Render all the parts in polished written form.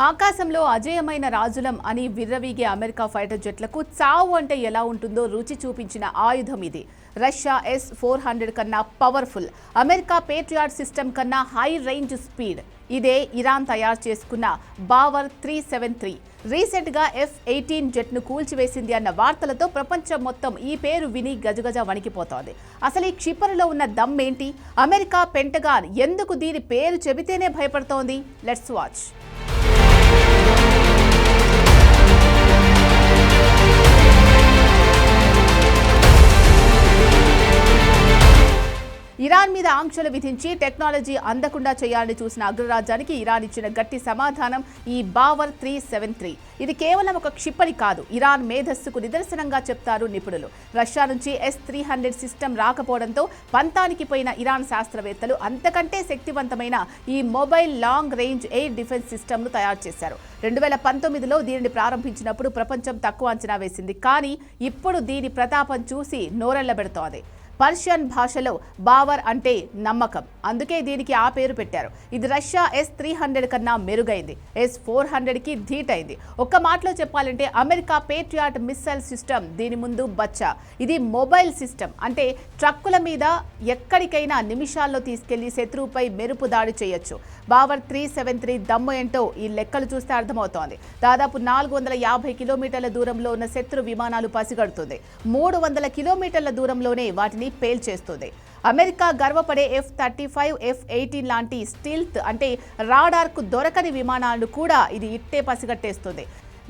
ఆకాశంలో అజేయమైన రాజులం అని విర్రవీగే America fighter జెట్లకు చావు అంటే ఎలా ఉంటుందో రుచి చూపించిన ఆయుధం ఇది. రష్యా S-400 కన్నా పవర్ఫుల్, అమెరికా పేట్రియాట్ సిస్టమ్ కన్నా హై రేంజ్ స్పీడ్. ఇదే ఇరాన్ తయారు చేసుకున్న బావర్ 373. రీసెంట్గా F-18 జెట్ను కూల్చివేసింది అన్న వార్తలతో ప్రపంచం మొత్తం ఈ పేరు విని గజగజ వణికిపోతోంది. అసలు ఈ క్షిపణిలో ఉన్న దమ్మేంటి? అమెరికా పెంటగాన్ ఎందుకు దీని పేరు చెబితేనే భయపడుతోంది? Let's watch. ఇరాన్ మీద ఆంక్షలు విధించి టెక్నాలజీ అందకుండా చేయాలని చూసిన అగ్రరాజ్యానికి ఇరాన్ ఇచ్చిన గట్టి సమాధానం ఈ బావర్ 373. ఇది కేవలం ఒక క్షిపణి కాదు, ఇరాన్ మేధస్సుకు నిదర్శనంగా చెప్తారు నిపుణులు. రష్యా నుంచి S-300 సిస్టమ్ రాకపోవడంతో పంతానికి పోయిన ఇరాన్ శాస్త్రవేత్తలు అంతకంటే శక్తివంతమైన ఈ mobile long range air defence సిస్టమ్ను తయారు చేశారు. 2019లో దీనిని ప్రారంభించినప్పుడు ప్రపంచం తక్కువ అంచనా వేసింది, కానీ ఇప్పుడు దీని ప్రతాపం చూసి నోరెళ్లబెడుతోంది. పర్షియన్ భాషలో బావర్ అంటే నమ్మకం, అందుకే దీనికి ఆ పేరు పెట్టారు. ఇది రష్యా S-300 కన్నా మెరుగైంది, S-400కి ధీటైంది. ఒక్క మాటలో చెప్పాలంటే అమెరికా పేట్రియాట్ మిస్సైల్ సిస్టమ్ దీని ముందు బచ్చా. ఇది మొబైల్ సిస్టమ్, అంటే ట్రక్కుల మీద ఎక్కడికైనా నిమిషాల్లో తీసుకెళ్లి శత్రువుపై మెరుపు దాడి చేయొచ్చు. బావర్ 373 దమ్ము ఏంటో ఈ లెక్కలు చూస్తే అర్థమవుతోంది. దాదాపు 450 కిలోమీటర్ల దూరంలో ఉన్న శత్రు విమానాలు పసిగడుతుంది. 300 కిలోమీటర్ల దూరంలోనే వాటిని పేల్చేస్తుంది. అమెరికా గర్వపడే F-35, F-18 లాంటి స్టీల్త్ అంటే రాడార్కు దొరకని విమానాలను కూడా ఇది ఇట్టే పసిగట్టేస్తుంది.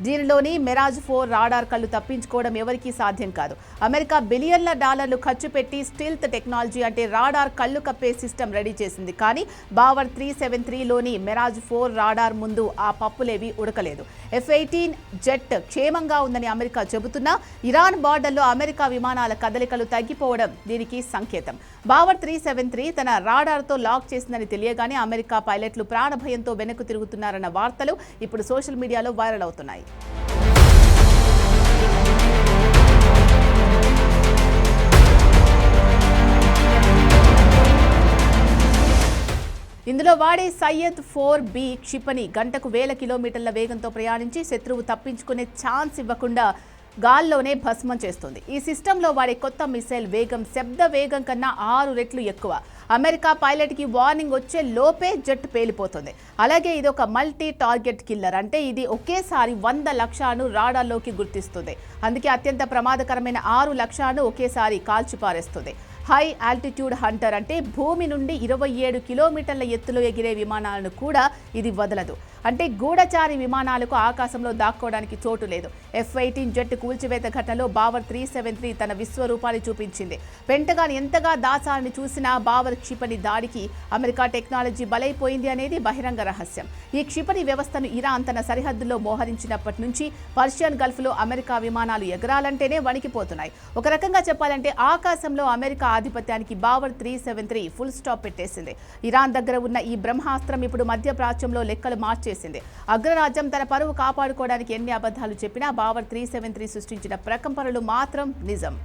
దీనిలోని మిరాజ్ 4 రాడార్ కళ్ళు తప్పించుకోవడం ఎవరికీ సాధ్యం కాదు. అమెరికా బిలియన్ల డాలర్లు ఖర్చు పెట్టి స్టీల్త్ టెక్నాలజీ అంటే రాడార్ కళ్ళు కప్పే సిస్టమ్ రెడీ చేసింది, కానీ బావర్ 373లోని మిరాజ్ 4 రాడార్ ముందు ఆ పప్పులేవి ఉడకలేదు. F-18 జెట్ క్షేమంగా ఉందని అమెరికా చెబుతున్నా ఇరాన్ బార్డర్లో అమెరికా విమానాల కదలికలు తగ్గిపోవడం దీనికి సంకేతం. బావర్ 373 తన రాడార్తో లాక్ చేసిందని తెలియగానే అమెరికా పైలట్లు ప్రాణభయంతో వెనక్కు తిరుగుతున్నారన్న వార్తలు ఇప్పుడు సోషల్ మీడియాలో వైరల్ అవుతున్నాయి. ఇందులో వాడే సయ్యద్ 4B క్షిపణి గంటకు 1000 కిలోమీటర్ల వేగంతో ప్రయాణించి శత్రువు తప్పించుకునే ఛాన్స్ ఇవ్వకుండా గాల్లోనే భస్మం చేస్తుంది. ఈ సిస్టంలో వాడే కొత్త మిసైల్ వేగం శబ్ద వేగం కన్నా 6 రెట్లు ఎక్కువ. అమెరికా పైలట్కి వార్నింగ్ వచ్చే లోపే జెట్ పేలిపోతుంది. అలాగే ఇది ఒక మల్టీ టార్గెట్ కిల్లర్, అంటే ఇది ఒకేసారి 100 లక్ష్యాలను రాడార్లోకి గుర్తిస్తుంది. అందుకే అత్యంత ప్రమాదకరమైన 6 లక్ష్యాలను ఒకేసారి కాల్చిపారేస్తుంది. హై ఆల్టిట్యూడ్ హంటర్, అంటే భూమి నుండి 27 కిలోమీటర్ల ఎత్తులో ఎగిరే విమానాలను కూడా ఇది వదలదు. అంటే గూఢచారి విమానాలకు ఆకాశంలో దాక్కోవడానికి చోటు లేదు. F-18 జెట్ కూల్చివేత ఘటనలో బావర్ 373 తన విశ్వరూపాన్ని చూపించింది. పెంటగాన్ ఎంతగా దాచాలని చూసినా బావర్ క్షిపణి దాడికి అమెరికా టెక్నాలజీ బలైపోయింది అనేది బహిరంగ రహస్యం. ఈ క్షిపణి వ్యవస్థను ఇరాన్ తన సరిహద్దుల్లో మోహరించినప్పటి నుంచి పర్షియన్ గల్ఫ్లో అమెరికా విమానాలు ఎగరాలంటేనే వణికిపోతున్నాయి. ఒక రకంగా చెప్పాలంటే ఆకాశంలో అమెరికా ఆధిపత్యానికి బావర్ 373 ఫుల్ స్టాప్ పెట్టేసింది. ఇరాన్ దగ్గర ఉన్న ఈ బ్రహ్మాస్త్రం ఇప్పుడు మధ్యప్రాచ్యంలో లెక్కలు మార్చేసింది. అగ్రరాజ్యం తన పరువు కాపాడుకోవడానికి ఎన్ని అబద్ధాలు చెప్పినా బావర్ 373 సృష్టించిన ప్రకంపనలు మాత్రం నిజం.